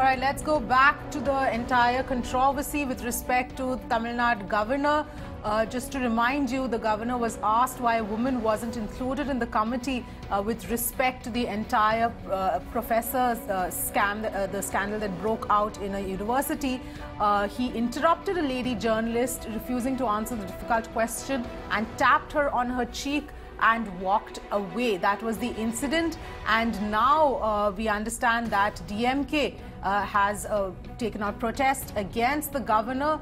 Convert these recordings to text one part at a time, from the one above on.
All right, let's go back to the entire controversy with respect to Tamil Nadu governor. Just to remind you, the governor was asked why a woman wasn't included in the committee with respect to the entire professor scam, the scandal that broke out in a university. He interrupted a lady journalist, refusing to answer the difficult question, and tapped her on her cheek and walked away. That was the incident, and now we understand that DMK has taken out protest against the governor,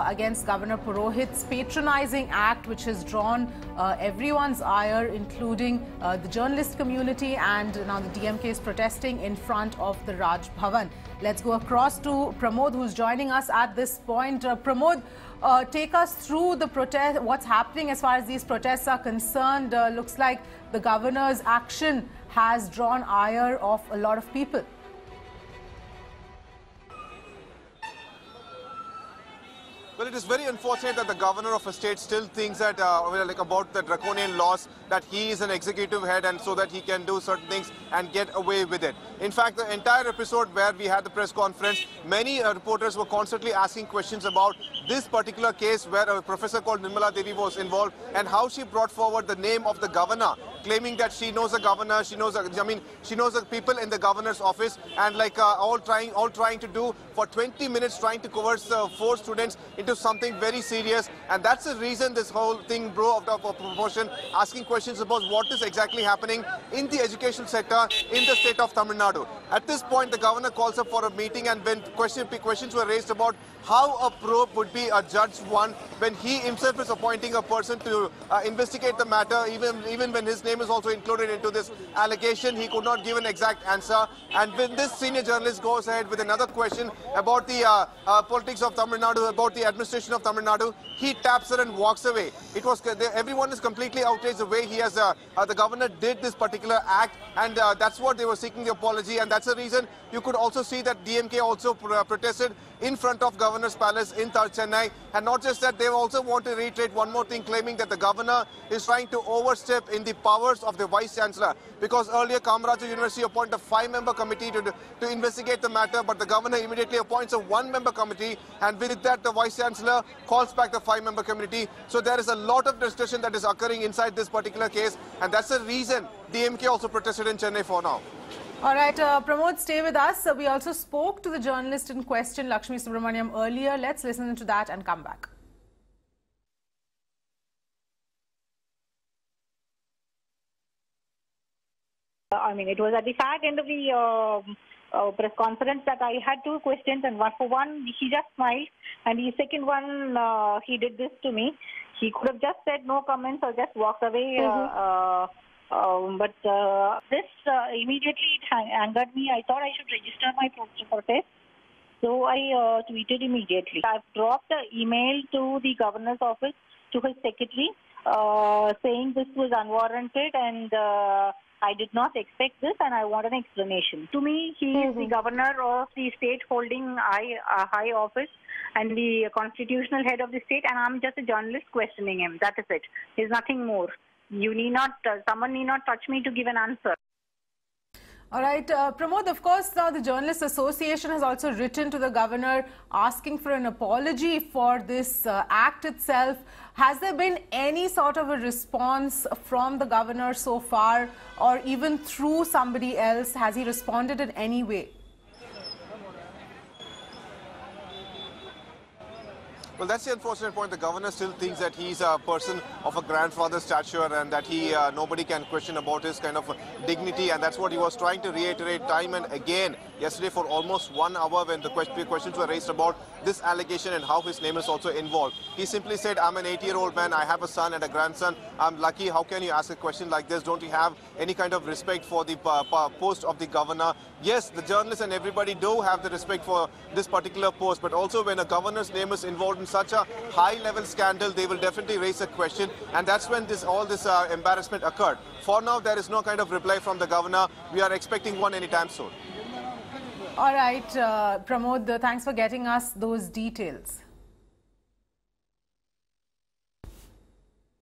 against Governor Purohit's patronizing act, which has drawn everyone's ire, including the journalist community, and now the DMK is protesting in front of the Raj Bhavan. Let's go across to Pramod, who's joining us at this point. Pramod, take us through the protest, what's happening as far as these protests are concerned. Looks like the governor's action has drawn ire of a lot of people. Well, it is very unfortunate that the governor of a state still thinks that about the draconian laws, that he is an executive head and so that he can do certain things and get away with it. In fact, the entire episode where we had the press conference, many reporters were constantly asking questions about this particular case where a professor called Nirmala Devi was involved and how she brought forward the name of the governor, claiming that she knows the governor, she knows the people in the governor's office, and all trying to do for 20 minutes, trying to coerce 4 students into something very serious. And that's the reason this whole thing blew out of proportion, asking questions about what is exactly happening in the education sector in the state of Tamil Nadu. At this point, the governor calls up for a meeting, and when questions were raised about how a probe would be adjudged one when he himself is appointing a person to investigate the matter, even when his name is also included into this allegation, he could not give an exact answer. And when this senior journalist goes ahead with another question about the politics of Tamil Nadu, about the administration of Tamil Nadu, he taps her and walks away. It was everyone is completely outraged the way he has the governor did this particular act, and that's what they were seeking the apology, and that's the reason you could also see that DMK also protested in front of Governor's Palace in Chennai. And not just that, they also want to reiterate one more thing, claiming that the governor is trying to overstep in the powers of the Vice Chancellor, because earlier Kamaraj University appointed a 5-member committee to investigate the matter, but the governor immediately appoints a 1-member committee, and with that the Vice Chancellor calls back the 5-member committee. So there is a lot of discussion that is occurring inside this particular case, and that's the reason DMK also protested in Chennai for now. All right, Pramod, stay with us. We also spoke to the journalist in question, Lakshmi Subramaniam, earlier. Let's listen to that and come back. I mean, it was at the fag end of the press conference that I had 2 questions, and one for one, he just smiled, and the second one, he did this to me. He could have just said no comments or just walked away. But this immediately angered me. I thought I should register my protest. So I tweeted immediately. I've dropped an email to the governor's office, to his secretary, saying this was unwarranted and I did not expect this and I want an explanation. To me, he is the governor of the state holding high office and the constitutional head of the state, and I'm just a journalist questioning him. That is it. There's nothing more. You need not, someone need not touch me to give an answer. All right, Pramod, of course, now the Journalists Association has also written to the governor asking for an apology for this act itself. Has there been any sort of a response from the governor so far, or even through somebody else? Has he responded in any way? Well, that's the unfortunate point. The governor still thinks that he's a person of a grandfather's stature and that nobody can question about his kind of dignity, and that's what he was trying to reiterate time and again yesterday for almost 1 hour when the questions were raised about this allegation and how his name is also involved. He simply said, I'm an 80-year-old man, I have a son and a grandson, I'm lucky. How can you ask a question like this? Don't you have any kind of respect for the post of the governor? Yes, the journalists and everybody do have the respect for this particular post, but also when a governor's name is involved in such a high-level scandal, they will definitely raise a question, and that's when all this embarrassment occurred. For now, there is no kind of reply from the governor. We are expecting one anytime soon. All right, Pramod, thanks for getting us those details.